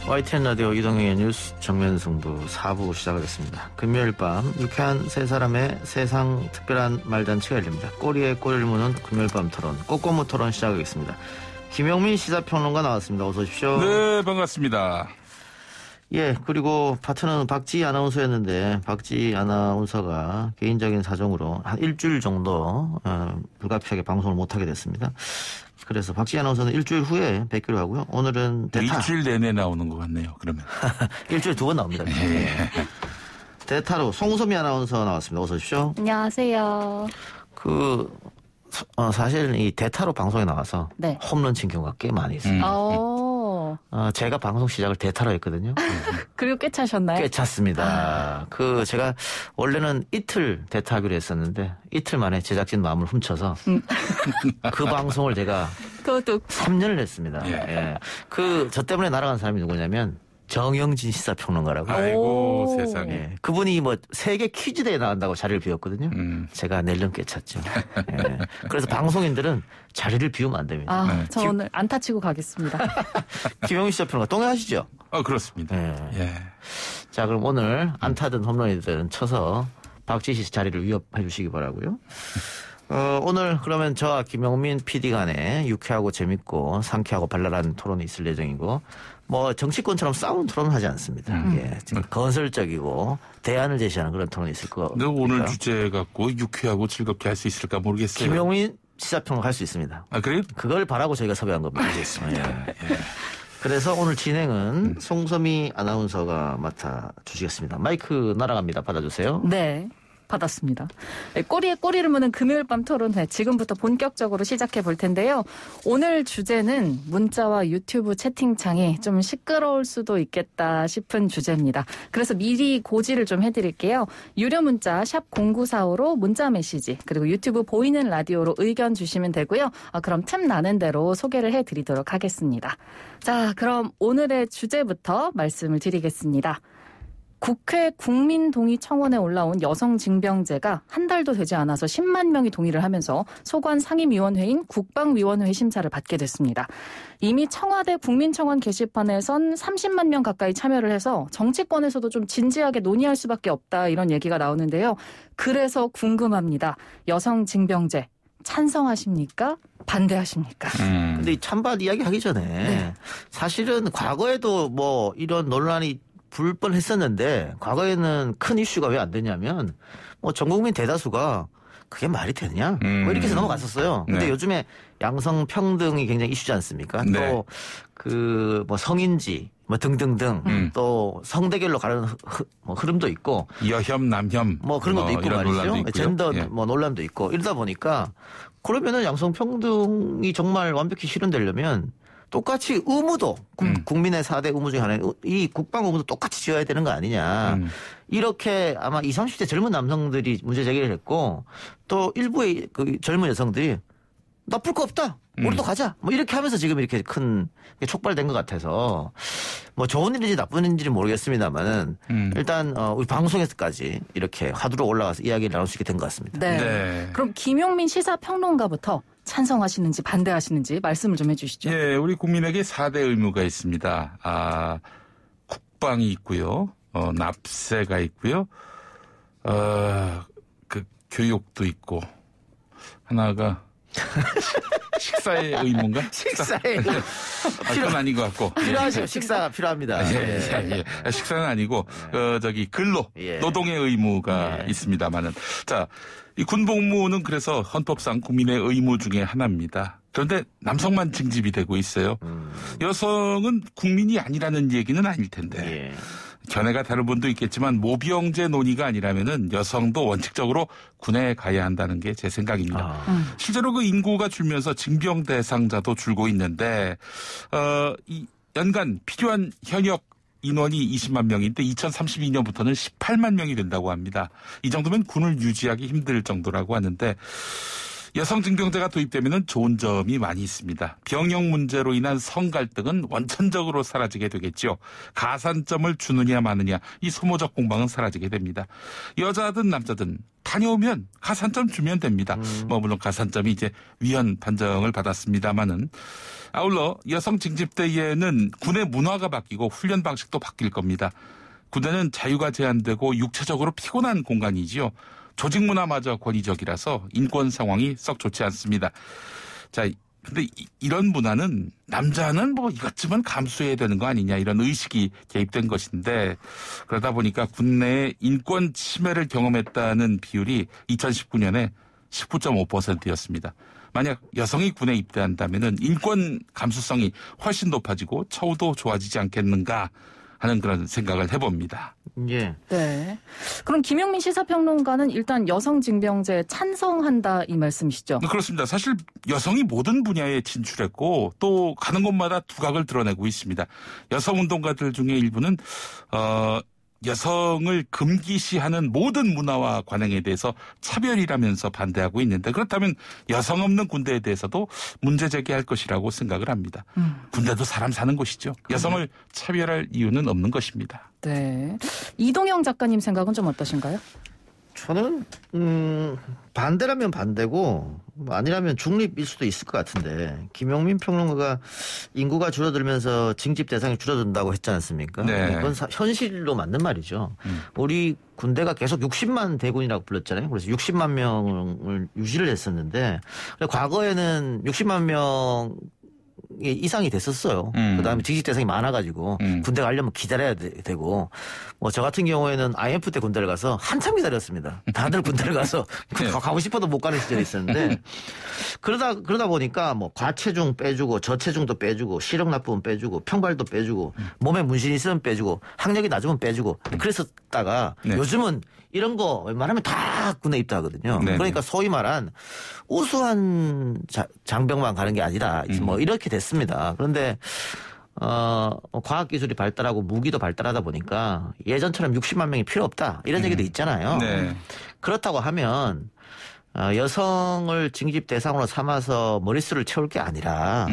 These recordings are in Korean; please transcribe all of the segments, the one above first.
YTN 라디오 이동영의 뉴스 정면 승부 4부 시작하겠습니다. 금요일 밤 유쾌한 세 사람의 세상 특별한 말잔치가 열립니다. 꼬리에 꼬리를 무는 금요일 밤 토론, 꼬꼬무 토론 시작하겠습니다. 김영민 시사평론가 나왔습니다. 어서 오십시오. 네, 반갑습니다. 예, 그리고 파트너는 박지희 아나운서였는데 박지희 아나운서가 개인적인 사정으로 한 일주일 정도 불가피하게 방송을 못하게 됐습니다. 그래서 박지희 아나운서는 일주일 후에 뵙기로 하고요. 오늘은 대타. 일주일 내내 나오는 것 같네요. 그러면. 일주일 2번 나옵니다. 예. 대타로 송소미 아나운서 나왔습니다. 어서 오십시오. 안녕하세요. 사실 이 대타로 방송에 나와서 네. 홈런 친 경우가 꽤 많이 있습니다. 제가 방송 시작을 대타로 했거든요. 그리고 꽤 차셨나요? 꽤 찼습니다. 제가 원래는 이틀 대타하기로 했었는데 이틀 만에 제작진 마음을 훔쳐서 그 방송을 제가 그것도 3년을 했습니다. 예. 저 때문에 날아간 사람이 누구냐면 정영진 시사평론가라고. 아이고 세상에. 예. 그분이 세계 퀴즈대회 나간다고 자리를 비웠거든요. 제가 낼름 꿰찼죠. 예. 그래서 방송인들은 자리를 비우면 안 됩니다. 저 오늘 안타 치고 가겠습니다. 김영민 시사평론가 동의하시죠? 그렇습니다. 예. 자, 그럼 오늘 안타든 홈런이든 쳐서 박지희 씨 자리를 위협해 주시기 바라고요. 오늘 그러면 저와 김영민 PD 간에 유쾌하고 재밌고 상쾌하고 발랄한 토론이 있을 예정이고 정치권처럼 싸우는 토론은 하지 않습니다. 예, 건설적이고 대안을 제시하는 그런 토론이 있을 거예요. 근데 오늘 주제 갖고 유쾌하고 즐겁게 할 수 있을까 모르겠어요. 김영민 시사평론 할 수 있습니다. 그래요? 그걸 바라고 저희가 섭외한 겁니다. 알겠습니다. 예. 그래서 오늘 진행은 송소미 아나운서가 맡아주시겠습니다. 마이크 날아갑니다. 받아주세요. 네. 받았습니다. 꼬리에 꼬리를 무는 금요일 밤 토론 지금부터 본격적으로 시작해 볼 텐데요. 오늘 주제는 문자와 유튜브 채팅창이 좀 시끄러울 수도 있겠다 싶은 주제입니다. 그래서 미리 고지를 좀 해드릴게요. 유료 문자 샵 0945로 문자 메시지 그리고 유튜브 보이는 라디오로 의견 주시면 되고요. 그럼 틈 나는 대로 소개를 해드리도록 하겠습니다. 자, 그럼 오늘의 주제부터 말씀을 드리겠습니다. 국회 국민동의청원에 올라온 여성징병제가 한 달도 되지 않아서 10만 명이 동의를 하면서 소관 상임위원회인 국방위원회 심사를 받게 됐습니다. 이미 청와대 국민청원 게시판에선 30만 명 가까이 참여를 해서 정치권에서도 좀 진지하게 논의할 수밖에 없다 이런 얘기가 나오는데요. 그래서 궁금합니다. 여성징병제 찬성하십니까? 반대하십니까? 근데 이 찬반 이야기 하기 전에 사실은 과거에도 이런 논란이 불 뻔했었는데 과거에는 큰 이슈가 왜 안 되냐면 전 국민 대다수가 그게 말이 되냐 이렇게 해서 넘어갔었어요. 근데 요즘에 양성 평등이 굉장히 이슈지 않습니까? 또 성인지 등등등 또 성대결로 가는 흐름도 있고 여혐 남혐 그런 것도 있고 말이죠. 젠더 논란도 있고 이러다 보니까 그러면은 양성 평등이 정말 완벽히 실현되려면 똑같이 의무도 국민의 4대 의무 중에 하나인 이 국방 의무도 똑같이 지어야 되는 거 아니냐. 이렇게 아마 20, 30대 젊은 남성들이 문제 제기를 했고 또 일부의 젊은 여성들이 나쁠 거 없다. 우리도 가자. 이렇게 하면서 지금 이렇게 큰 촉발된 것 같아서 좋은 일인지 나쁜 일인지는 모르겠습니다만은 일단 우리 방송에서까지 이렇게 화두로 올라가서 이야기를 나눌 수 있게 된 것 같습니다. 네. 그럼 김용민 시사평론가부터 찬성하시는지 반대하시는지 말씀을 좀 해주시죠. 예, 우리 국민에게 4대 의무가 있습니다. 국방이 있고요. 납세가 있고요. 교육도 있고 하나가 식사의 의무인가? 식사의 그건 아닌 것 같고. 필요하죠. 식사가 필요합니다. 예. 식사는 아니고 근로, 노동의 의무가 있습니다만은. 자, 이 군복무는 그래서 헌법상 국민의 의무 중에 하나입니다. 그런데 남성만 징집이 되고 있어요. 여성은 국민이 아니라는 얘기는 아닐 텐데. 견해가 다른 분도 있겠지만 모병제 논의가 아니라면은 여성도 원칙적으로 군에 가야 한다는 게 제 생각입니다. 실제로 그 인구가 줄면서 징병 대상자도 줄고 있는데 이 연간 필요한 현역 인원이 20만 명인데 2032년부터는 18만 명이 된다고 합니다. 이 정도면 군을 유지하기 힘들 정도라고 하는데 여성 징병제가 도입되면 좋은 점이 많이 있습니다. 병역 문제로 인한 성 갈등은 원천적으로 사라지게 되겠죠. 가산점을 주느냐 마느냐 이 소모적 공방은 사라지게 됩니다. 여자든 남자든 다녀오면 가산점 주면 됩니다. 물론 가산점이 이제 위헌 판정을 받았습니다마는 아울러 여성 징집대에는 군의 문화가 바뀌고 훈련 방식도 바뀔 겁니다. 군대는 자유가 제한되고 육체적으로 피곤한 공간이지요. 조직 문화마저 권위적이라서 인권 상황이 썩 좋지 않습니다. 자, 근데 이런 문화는 남자는 뭐 이것쯤은 감수해야 되는 거 아니냐 이런 의식이 개입된 것인데 그러다 보니까 군내의 인권 침해를 경험했다는 비율이 2019년에 19.5%였습니다. 만약 여성이 군에 입대한다면은 인권 감수성이 훨씬 높아지고 처우도 좋아지지 않겠는가 하는 그런 생각을 해봅니다. 예. 네. 그럼 김용민 시사평론가는 일단 여성 징병제에 찬성한다 이 말씀이시죠? 그렇습니다. 사실 여성이 모든 분야에 진출했고 또 가는 곳마다 두각을 드러내고 있습니다. 여성 운동가들 중에 일부는 여성을 금기시하는 모든 문화와 관행에 대해서 차별이라면서 반대하고 있는데 그렇다면 여성 없는 군대에 대해서도 문제 제기할 것이라고 생각을 합니다. 군대도 사람 사는 곳이죠. 여성을 차별할 이유는 없는 것입니다. 네. 이동영 작가님 생각은 좀 어떠신가요? 저는 반대라면 반대고 아니라면 중립일 수도 있을 것 같은데 김용민 평론가가 인구가 줄어들면서 징집 대상이 줄어든다고 했지 않습니까? 네. 그건 현실로 맞는 말이죠. 우리 군대가 계속 60만 대군이라고 불렀잖아요. 그래서 60만 명을 유지를 했었는데 과거에는 60만 명 이상이 됐었어요. 그다음에 징집 대상이 많아가지고 군대 가려면 기다려야 되고 뭐 저 같은 경우에는 IMF 때 군대를 가서 한참 기다렸습니다. 다들 군대를 가서 가고 싶어도 못 가는 시절이 있었는데 그러다 보니까 뭐 과체중 빼주고 저체중도 빼주고 시력 나쁘면 빼주고 평발도 빼주고 몸에 문신이 있으면 빼주고 학력이 낮으면 빼주고 그랬었다가 요즘은 이런 거 웬만하면 다 군에 입대하거든요. 그러니까 소위 말한 우수한 장병만 가는 게 아니라 뭐 이렇게 됐습니다. 그런데 과학기술이 발달하고 무기도 발달하다 보니까 예전처럼 60만 명이 필요 없다 이런 얘기도 있잖아요. 네. 그렇다고 하면 여성을 징집 대상으로 삼아서 머릿수를 채울 게 아니라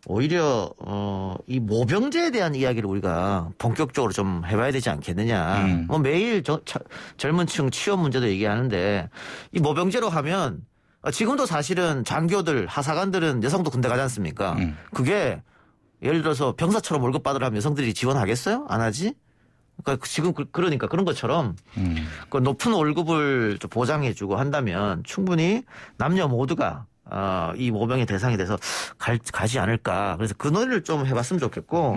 오히려 이 모병제에 대한 이야기를 우리가 본격적으로 좀 해봐야 되지 않겠느냐. 뭐 매일 젊은 층 취업 문제도 얘기하는데 이 모병제로 하면 지금도 사실은 장교들 하사관들은 여성도 군대 가지 않습니까? 그게 예를 들어서 병사처럼 월급 받으라 하면 여성들이 지원하겠어요? 안 하지? 그러니까 지금 그러니까 그런 것처럼 그 높은 월급을 좀 보장해주고 한다면 충분히 남녀 모두가 이 모병의 대상이 돼서 가지 않을까. 그래서 그 논의를 좀 해봤으면 좋겠고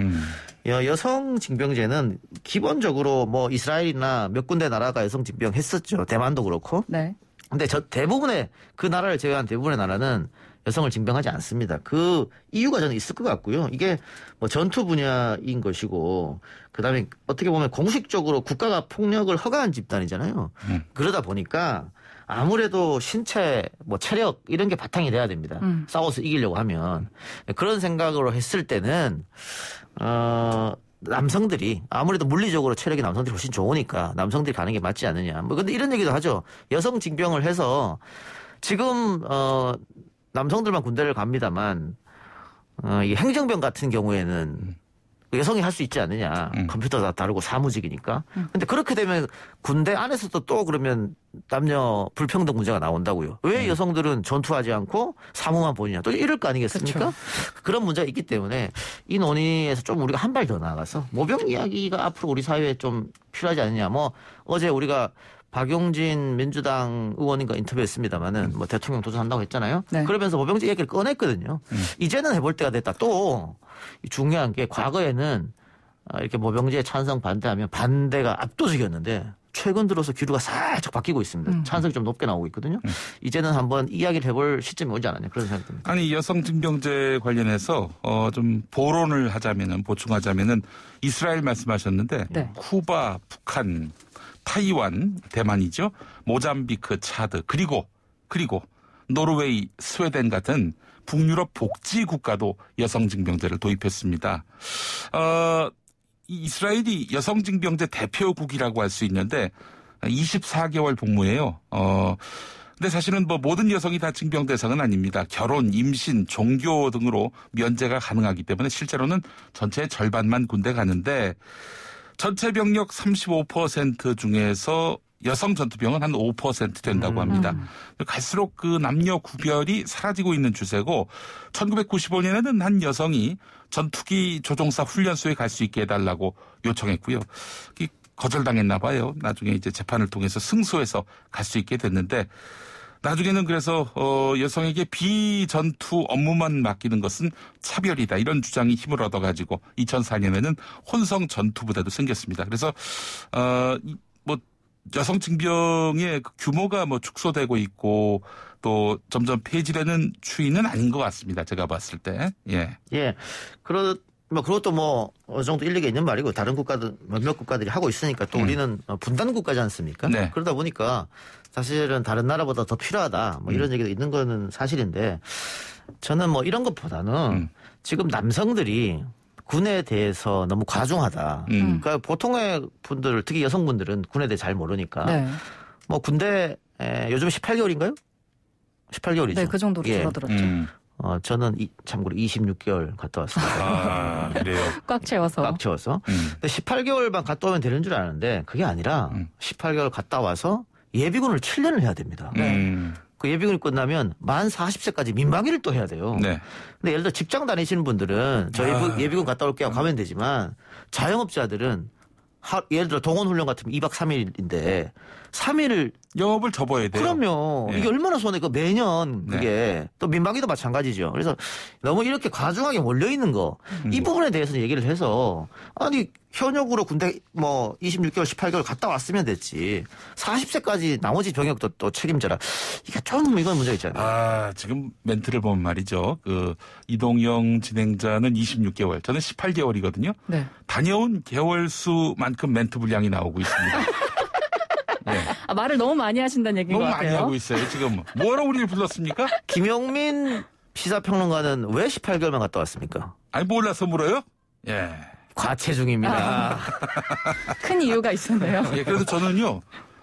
여성 징병제는 기본적으로 뭐 이스라엘이나 몇 군데 나라가 여성 징병 했었죠. 대만도 그렇고. 네. 근데 대부분의 그 나라를 제외한 대부분의 나라는 여성을 징병하지 않습니다. 그 이유가 저는 있을 것 같고요. 이게 뭐 전투 분야인 것이고 그다음에 어떻게 보면 공식적으로 국가가 폭력을 허가한 집단이잖아요. 그러다 보니까 아무래도 신체, 뭐 체력 이런 게 바탕이 돼야 됩니다. 싸워서 이기려고 하면 그런 생각으로 했을 때는 남성들이 아무래도 물리적으로 체력이 남성들이 훨씬 좋으니까 남성들이 가는 게 맞지 않느냐. 뭐 근데 이런 얘기도 하죠. 여성 징병을 해서 지금 남성들만 군대를 갑니다만 이 행정병 같은 경우에는 여성이 할 수 있지 않느냐. 컴퓨터 다 다르고 사무직이니까. 근데 그렇게 되면 군대 안에서도 또 그러면 남녀 불평등 문제가 나온다고요. 왜 여성들은 전투하지 않고 사무만 보느냐. 또 이럴 거 아니겠습니까? 그렇죠. 그런 문제가 있기 때문에 이 논의에서 좀 우리가 한 발 더 나아가서 모병 이야기가 앞으로 우리 사회에 좀 필요하지 않느냐. 뭐 어제 우리가 박용진 민주당 의원인가 인터뷰했습니다마는 뭐 대통령 도전한다고 했잖아요. 네. 그러면서 모병제 얘기를 꺼냈거든요. 이제는 해볼 때가 됐다. 또 중요한 게 과거에는 이렇게 모병제에 찬성 반대하면 반대가 압도적이었는데 최근 들어서 기류가 살짝 바뀌고 있습니다. 찬성이 좀 높게 나오고 있거든요. 이제는 한번 이야기를 해볼 시점이 오지 않았냐 그런 생각이 듭니다. 아니 여성 징병제 관련해서 좀 보론을 하자면은 보충하자면은 이스라엘 말씀하셨는데 네. 쿠바, 북한, 타이완, 대만이죠. 모잠비크, 차드 그리고 노르웨이, 스웨덴 같은 북유럽 복지 국가도 여성 징병제를 도입했습니다. 이스라엘이 여성 징병제 대표국이라고 할 수 있는데 24개월 복무예요. 근데 사실은 뭐 모든 여성이 다 징병 대상은 아닙니다. 결혼, 임신, 종교 등으로 면제가 가능하기 때문에 실제로는 전체의 절반만 군대 가는데 전체 병력 35% 중에서 여성 전투병은 한 5% 된다고 합니다. 갈수록 그 남녀 구별이 사라지고 있는 추세고 1995년에는 한 여성이 전투기 조종사 훈련소에 갈 수 있게 해달라고 요청했고요. 거절당했나 봐요. 나중에 이제 재판을 통해서 승소해서 갈 수 있게 됐는데 나중에는 그래서 여성에게 비전투 업무만 맡기는 것은 차별이다. 이런 주장이 힘을 얻어가지고 2004년에는 혼성 전투부대도 생겼습니다. 그래서 뭐 여성 징병의 규모가 뭐 축소되고 있고 또 점점 폐지되는 추이는 아닌 것 같습니다. 제가 봤을 때. 예. 예. 그것도 뭐 어느 정도 일리가 있는 말이고 다른 국가들 몇몇 국가들이 하고 있으니까 또 우리는 분단 국가지 않습니까? 네. 그러다 보니까 사실은 다른 나라보다 더 필요하다. 뭐 이런 얘기도 있는 거는 사실인데 저는 뭐 이런 것보다는 지금 남성들이 군에 대해서 너무 과중하다. 그러니까 보통의 분들, 특히 여성분들은 군에 대해 잘 모르니까 네. 뭐 군대 요즘 18개월인가요? 18개월이죠. 네, 그 정도로 줄어들었죠. 저는 참고로 26개월 갔다 왔습니다. 아, 그래요? 꽉 채워서. 꽉 채워서. 근데 18개월만 갔다 오면 되는 줄 아는데 그게 아니라 18개월 갔다 와서 예비군을 7년을 해야 됩니다. 그 예비군이 끝나면 만 40세까지 민방위를 또 해야 돼요. 네. 근데 예를 들어 직장 다니시는 분들은 저 예비군 갔다 올게요 가면 되지만 자영업자들은 예를 들어 동원훈련 같으면 2박 3일인데 3일을 영업을 접어야 돼요. 그럼요. 네. 이게 얼마나 손해. 매년 그게 네. 또 민방위도 마찬가지죠. 그래서 너무 이렇게 과중하게 몰려있는 거 이 부분에 대해서는 얘기를 해서 아니 현역으로 군대 뭐 26개월 18개월 갔다 왔으면 됐지 40세까지 나머지 병역도 또 책임져라. 이게 좀 이건 문제가 있잖아요. 아 지금 멘트를 보면 말이죠. 그 이동영 진행자는 26개월 저는 18개월이거든요. 네. 다녀온 개월 수만큼 멘트 분량이 나오고 있습니다. 네. 아, 말을 너무 많이 하신다는 얘기인 것 같아요. 너무 많이 하고 있어요. 지금 뭐하러 우리를 불렀습니까? 김용민 시사평론가는 왜 18개월만 갔다 왔습니까? 아니 몰라서 물어요? 예. 과체중입니다. 큰 이유가 있었네요. 예, 그래서 저는요.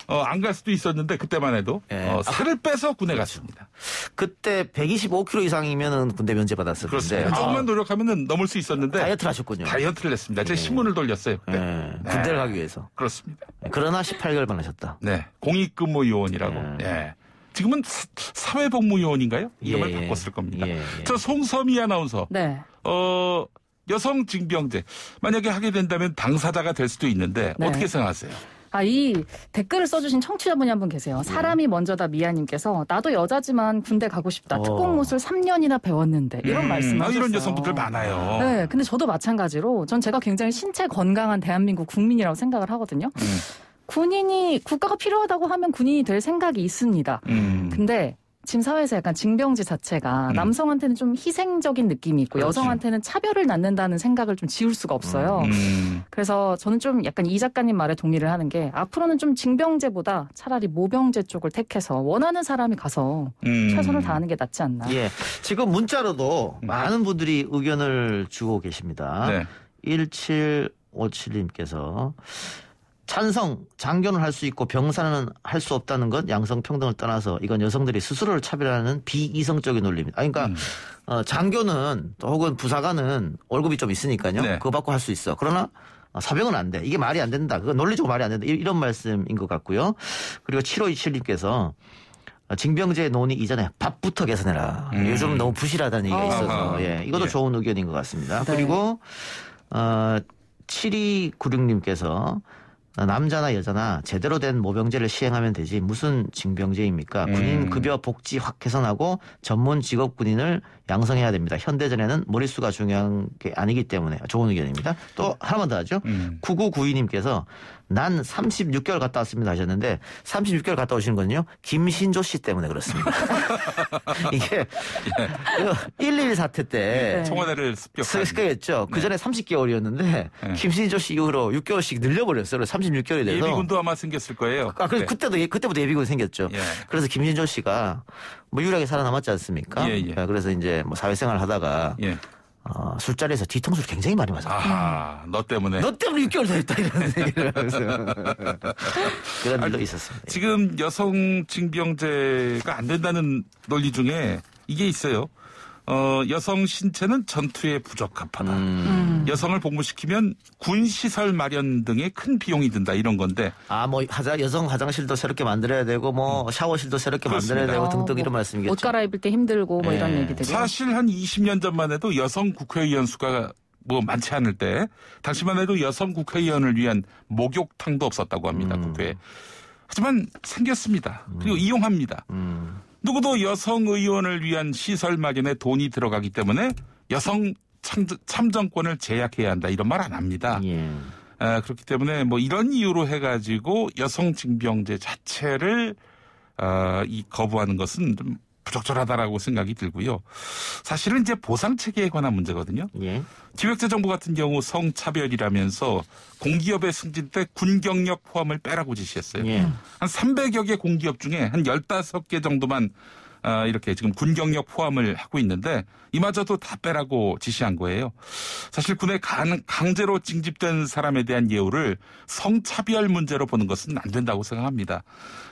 안 갈 수도 있었는데 그때만 해도 살을 빼서 군에 갔습니다. 그때 125kg 이상이면 군대 면제 받았을 텐데 조금만 노력하면 넘을 수 있었는데 다이어트를 하셨군요. 다이어트를 했습니다. 제가 신문을 돌렸어요. 그때. 네. 군대를 가기 위해서. 그렇습니다. 그러나 18개월만 하셨다. 네, 공익근무요원이라고. 예. 지금은 사회복무요원인가요? 이름을 바꿨을 겁니다. 저 송섬이 아나운서. 네. 여성 징병제 만약에 하게 된다면 당사자가 될 수도 있는데 어떻게 생각하세요? 이 댓글을 써주신 청취자분이 한 분 계세요. 사람이 먼저다 미아님께서 나도 여자지만 군대 가고 싶다. 특공무술 3년이나 배웠는데 이런 말씀하셨어요. 이런 여성분들 많아요. 네, 근데 저도 마찬가지로 제가 굉장히 신체 건강한 대한민국 국민이라고 생각을 하거든요. 군인이 국가가 필요하다고 하면 군인이 될 생각이 있습니다. 근데 지금 사회에서 약간 징병제 자체가 남성한테는 좀 희생적인 느낌이 있고 그렇지. 여성한테는 차별을 낳는다는 생각을 좀 지울 수가 없어요. 그래서 저는 좀 약간 이 작가님 말에 동의를 하는 게 앞으로는 좀 징병제보다 차라리 모병제 쪽을 택해서 원하는 사람이 가서 최선을 다하는 게 낫지 않나. 예, 지금 문자로도 많은 분들이 의견을 주고 계십니다. 네. 1757님께서 찬성, 장교는 할 수 있고 병사는 할 수 없다는 건 양성평등을 떠나서 이건 여성들이 스스로를 차별하는 비이성적인 논리입니다. 그러니까 장교는 또 혹은 부사관은 월급이 좀 있으니까요. 네. 그거 받고 할 수 있어. 그러나 사병은 안 돼. 이게 말이 안 된다. 그건 논리적으로 말이 안 된다. 이런 말씀인 것 같고요. 그리고 7527님께서 징병제 논의 이전에 밥부터 개선해라. 요즘 너무 부실하다는 얘기가 있어서 이것도 좋은 의견인 것 같습니다. 네. 그리고 7296님께서 남자나 여자나 제대로 된 모병제를 시행하면 되지 무슨 징병제입니까? 군인 급여 복지 확 개선하고 전문 직업 군인을 양성해야 됩니다. 현대전에는 머릿수가 중요한 게 아니기 때문에 좋은 의견입니다. 또 하나만 더 하죠. 9992님께서 난 36개월 갔다 왔습니다 하셨는데 36개월 갔다 오시는 건요. 김신조 씨 때문에 그렇습니다. 이게 1.1 사태 때 청와대를 습격했죠. 그 전에 30개월이었는데 김신조 씨 이후로 6개월씩 늘려버렸어요. 36개월이 돼서. 예비군도 아마 생겼을 거예요. 그래서 그때부터 예비군이 생겼죠. 그래서 김신조 씨가 뭐 유일하게 살아남았지 않습니까? 그래서 이제 뭐 사회생활 하다가 술자리에서 뒤통수를 굉장히 많이 맞았다. 아, 너 때문에 6개월 더 했다 이런 얘기를 하면서 그런 일도 있었습니다. 지금 여성 징병제가 안 된다는 논리 중에 이게 있어요. 여성 신체는 전투에 부적합하다. 여성을 복무시키면 군 시설 마련 등의 큰 비용이 든다 이런 건데. 여성 화장실도 새롭게 만들어야 되고 샤워실도 새롭게 그렇습니다. 만들어야 되고 등등 이런 말씀이겠죠. 옷 갈아입을 때 힘들고 이런 얘기들이. 사실 한 20년 전만 해도 여성 국회의원 수가 많지 않을 때 당시만 해도 여성 국회의원을 위한 목욕탕도 없었다고 합니다. 국회에. 하지만 생겼습니다. 그리고 이용합니다. 누구도 여성 의원을 위한 시설 마련에 돈이 들어가기 때문에 여성 참정권을 제약해야 한다 이런 말 안 합니다. 예. 그렇기 때문에 이런 이유로 해가지고 여성 징병제 자체를 거부하는 것은 좀 부적절하다라고 생각이 들고요. 사실은 이제 보상 체계에 관한 문제거든요. 예. 기획재정부 같은 경우 성차별이라면서 공기업의 승진 때 군경력 포함을 빼라고 지시했어요. 예. 한 300여 개 공기업 중에 한 15개 정도만 이렇게 지금 군경력 포함을 하고 있는데 이마저도 다 빼라고 지시한 거예요. 사실 군에 강제로 징집된 사람에 대한 예우를 성차별 문제로 보는 것은 안 된다고 생각합니다.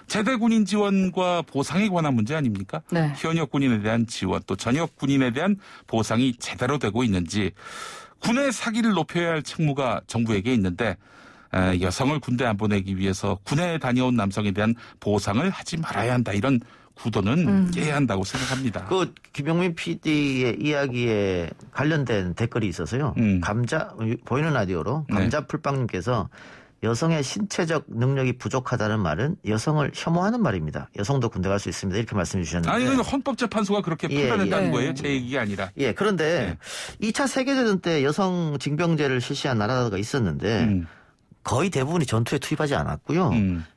제대 군인 지원과 보상에 관한 문제 아닙니까? 네. 현역 군인에 대한 지원 또 전역 군인에 대한 보상이 제대로 되고 있는지 군의 사기를 높여야 할 책무가 정부에게 있는데 여성을 군대 안 보내기 위해서 군에 다녀온 남성에 대한 보상을 하지 말아야 한다 이런 구도는 깨야 한다고 생각합니다. 김용민 PD의 이야기에 관련된 댓글이 있어서요. 보이는 라디오로 감자풀빵님께서 여성의 신체적 능력이 부족하다는 말은 여성을 혐오하는 말입니다. 여성도 군대 갈 수 있습니다. 이렇게 말씀해 주셨는데. 아니, 이건 헌법재판소가 그렇게 판단했다는 거예요. 제 얘기가 아니라. 예, 그런데 2차 세계대전 때 여성 징병제를 실시한 나라가 있었는데 거의 대부분이 전투에 투입하지 않았고요.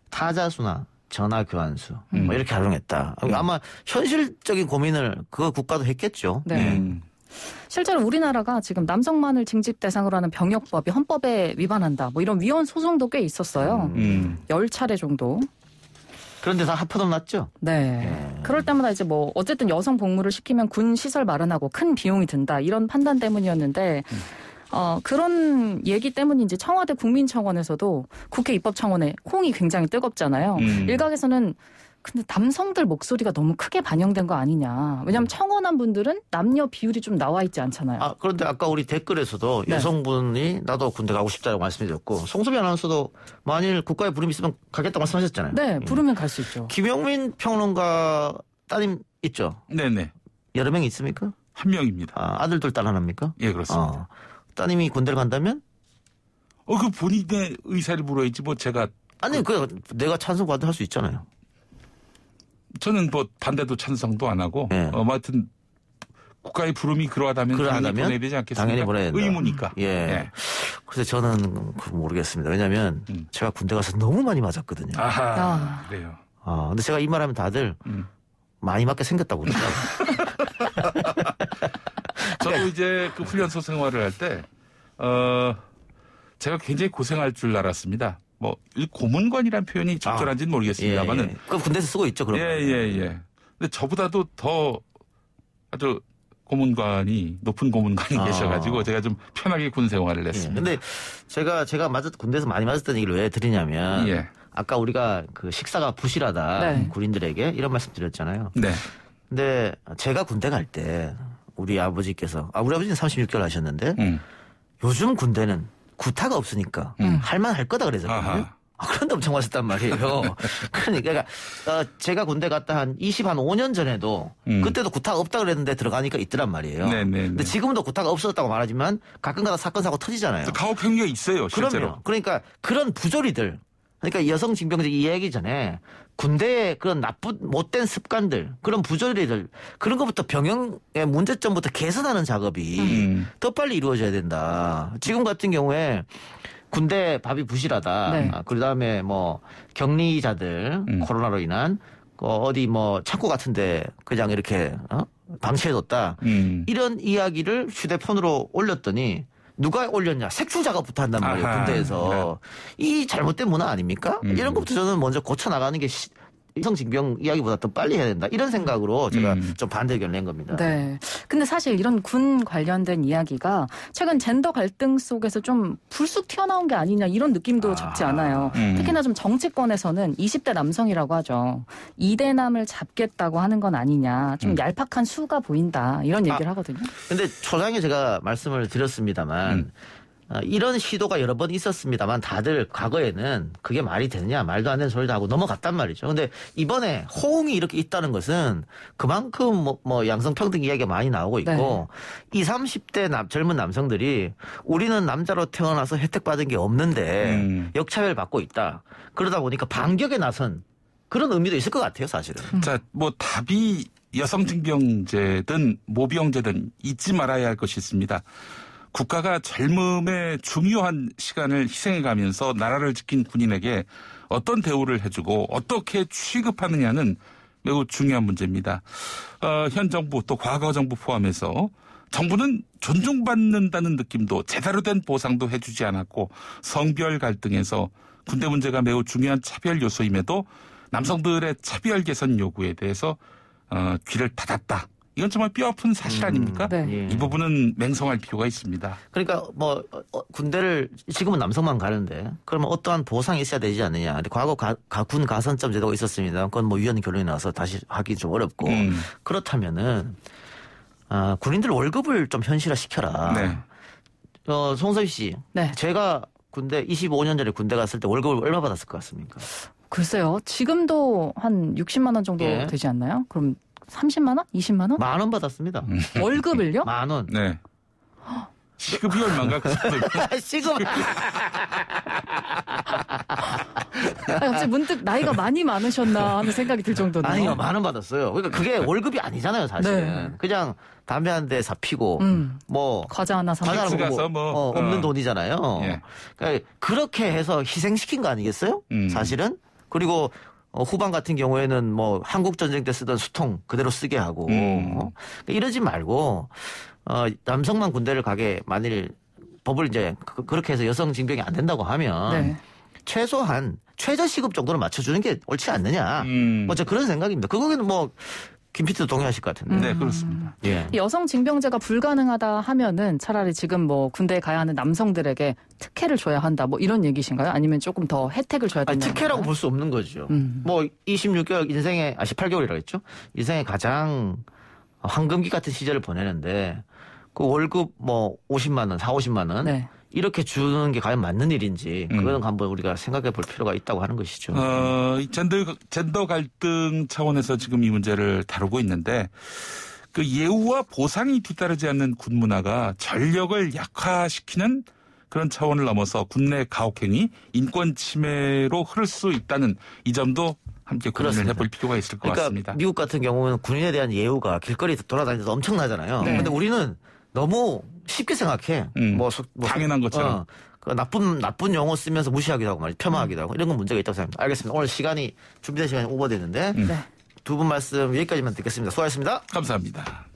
타자수나 전화 교환수 이렇게 활용했다. 아마 현실적인 고민을 그 국가도 했겠죠. 네. 실제로 우리나라가 지금 남성만을 징집 대상으로 하는 병역법이 헌법에 위반한다. 이런 위헌 소송도 꽤 있었어요. 10차례 정도. 그런데 다 합헌은 났죠? 네. 그럴 때마다 이제 어쨌든 여성 복무를 시키면 군 시설 마련하고 큰 비용이 든다. 이런 판단 때문이었는데 그런 얘기 때문인지 청와대 국민청원에서도 국회 입법청원에 홍이 굉장히 뜨겁잖아요. 일각에서는 근데 남성들 목소리가 너무 크게 반영된 거 아니냐. 왜냐하면 청원한 분들은 남녀 비율이 좀 나와 있지 않잖아요. 그런데 아까 우리 댓글에서도 여성분이 나도 군대 가고 싶다고 말씀해줬고 송수미 아나운서도 만일 국가에 부름이 있으면 가겠다고 말씀하셨잖아요. 네. 부르면 갈 수 있죠. 김용민 평론가 따님 있죠? 네네. 여러 명 있습니까? 한 명입니다. 아들들 딸 하나입니까? 예, 그렇습니다. 따님이 군대를 간다면? 그 본인의 의사를 물어야지 제가. 아니, 내가 찬성 받을 수 있잖아요. 저는 반대도 찬성도 안 하고, 하여튼, 국가의 부름이 그러하다면 당연히 보내야 되지 않겠습니까? 당연히 보내야 된다. 의무니까. 예. 그래서 저는 모르겠습니다. 왜냐면 제가 군대 가서 너무 많이 맞았거든요. 그래요. 근데 제가 이 말하면 다들 많이 맞게 생겼다고 그러더라고요. 저도 이제 그 훈련소 생활을 할 때, 제가 굉장히 고생할 줄 알았습니다. 고문관이라는 표현이 적절한지는 모르겠습니다만은. 그럼 군대에서 쓰고 있죠, 그럼. 예. 근데 저보다도 더 아주 높은 고문관이 계셔가지고 제가 좀 편하게 군 생활을 했습니다. 근데 제가 군대에서 많이 맞았다는 얘기를 왜 드리냐면, 아까 우리가 그 식사가 부실하다, 군인들에게 이런 말씀 드렸잖아요. 네. 근데 제가 군대 갈 때, 우리 아버지께서, 우리 아버지는 36개월 하셨는데, 요즘 군대는 구타가 없으니까 할만할 거다 그랬었거든요. 그런데 엄청 왔었단 말이에요. 그러니까 제가 군대 갔다 한 5년 전에도 그때도 구타가 없다 그랬는데 들어가니까 있더란 말이에요. 근데 지금도 구타가 없었다고 말하지만 가끔가다 사건 사고 터지잖아요. 가혹 행위가 있어요, 실제로. 그러니까 그런 부조리들. 그러니까 여성 징병제 이야기 전에 군대의 그런 못된 습관들, 그런 부조리들, 그런 것부터 병영의 문제점부터 개선하는 작업이 더 빨리 이루어져야 된다. 지금 같은 경우에 군대 밥이 부실하다. 그다음에 격리자들 코로나로 인한 어디 창고 같은데 그냥 이렇게 방치해뒀다. 이런 이야기를 휴대폰으로 올렸더니 누가 올렸냐? 색출 작업부터 한단 말이에요. 군대에서. 이 잘못된 문화 아닙니까? 이런 것부터 저는 먼저 고쳐나가는 게 여성징병 이야기보다 더 빨리 해야 된다. 이런 생각으로 제가 좀 반대 의견을 낸 겁니다. 네. 근데 사실 이런 군 관련된 이야기가 최근 젠더 갈등 속에서 좀 불쑥 튀어나온 게 아니냐 이런 느낌도 적지 않아요. 특히나 좀 정치권에서는 20대 남성이라고 하죠. 2대남을 잡겠다고 하는 건 아니냐. 좀 얄팍한 수가 보인다. 이런 얘기를 하거든요. 근데 초장에 제가 말씀을 드렸습니다만 이런 시도가 여러 번 있었습니다만 다들 과거에는 그게 말이 되느냐 말도 안 되는 소리도 하고 넘어갔단 말이죠. 근데 이번에 호응이 이렇게 있다는 것은 그만큼 뭐 양성평등 이야기가 많이 나오고 있고 네. 20, 30대 젊은 남성들이 우리는 남자로 태어나서 혜택 받은 게 없는데 역차별 받고 있다. 그러다 보니까 반격에 나선 그런 의미도 있을 것 같아요, 사실은. 자, 뭐 답이 여성징병제든 모병제든 잊지 말아야 할 것이 있습니다. 국가가 젊음의 중요한 시간을 희생해가면서 나라를 지킨 군인에게 어떤 대우를 해주고 어떻게 취급하느냐는 매우 중요한 문제입니다. 현 정부 또 과거 정부 포함해서 정부는 존중받는다는 느낌도 제대로 된 보상도 해주지 않았고 성별 갈등에서 군대 문제가 매우 중요한 차별 요소임에도 남성들의 차별 개선 요구에 대해서 귀를 닫았다. 이건 정말 뼈아픈 사실 아닙니까? 네. 이 부분은 맹성할 필요가 있습니다. 그러니까 뭐 군대를 지금은 남성만 가는데 그러면 어떠한 보상이 있어야 되지 않느냐. 근데 과거 군 가산점 제도가 있었습니다. 그건 뭐 위원 결론이 나서 다시 하기 좀 어렵고 그렇다면은 군인들 월급을 좀 현실화시켜라. 네. 송서희 씨, 네. 제가 군대 25년 전에 군대 갔을 때 월급을 얼마 받았을 것 같습니까? 글쎄요. 지금도 한 60만 원 정도 예. 되지 않나요? 그럼 30만 원? 20만 원? 10,000원 받았습니다. 월급을요? 10,000원. 네. 시급이 얼마인가? 시급. 갑자기 문득 나이가 많이 많으셨나 하는 생각이 들 정도네요. 아니요, 10,000원 받았어요. 그러니까 그게 월급이 아니잖아요, 사실은. 네. 그냥 담배 한 대 사피고, 뭐. 과자 하나 사 과자 가서 먹고, 뭐, 없는 돈이잖아요. 예. 그러니까 그렇게 해서 희생시킨 거 아니겠어요? 사실은? 그리고 후반 같은 경우에는 뭐 한국 전쟁 때 쓰던 수통 그대로 쓰게 하고 그러니까 이러지 말고 남성만 군대를 가게 만일 법을 이제 그렇게 해서 여성 징병이 안 된다고 하면 네. 최소한 최저 시급 정도는 맞춰주는 게 옳지 않느냐. 뭐 저 그런 생각입니다. 그거는 뭐 김PD도 동의하실 것 같은데. 네, 그렇습니다. 예. 여성 징병제가 불가능하다 하면은 차라리 지금 뭐 군대에 가야 하는 남성들에게 특혜를 줘야 한다. 뭐 이런 얘기신가요? 아니면 조금 더 혜택을 줘야 된다? 특혜라고 볼 수 없는 거죠. 뭐 26개월 인생의 18개월이라고 했죠. 인생의 가장 황금기 같은 시절을 보내는데 그 월급 뭐 50만 원, 50만 원 네. 이렇게 주는 게 과연 맞는 일인지 그거는 한번 우리가 생각해 볼 필요가 있다고 하는 것이죠. 이 젠더 갈등 차원에서 지금 이 문제를 다루고 있는데 그 예우와 보상이 뒤따르지 않는 군 문화가 전력을 약화시키는 그런 차원을 넘어서 군내 가혹행위, 인권 침해로 흐를 수 있다는 이 점도 함께 고민을 해볼 필요가 있을 것 같습니다. 미국 같은 경우는 군인에 대한 예우가 길거리 돌아다니면서 엄청나잖아요. 그런데 우리는 너무 쉽게 생각해. 뭐 당연한 것처럼. 그 나쁜 용어 쓰면서 무시하기도 하고 폄하하기도 하고 이런 건 문제가 있다고 생각합니다. 알겠습니다. 오늘 시간이 준비된 시간이 오버됐는데 두 분 말씀 여기까지만 듣겠습니다. 수고하셨습니다. 감사합니다.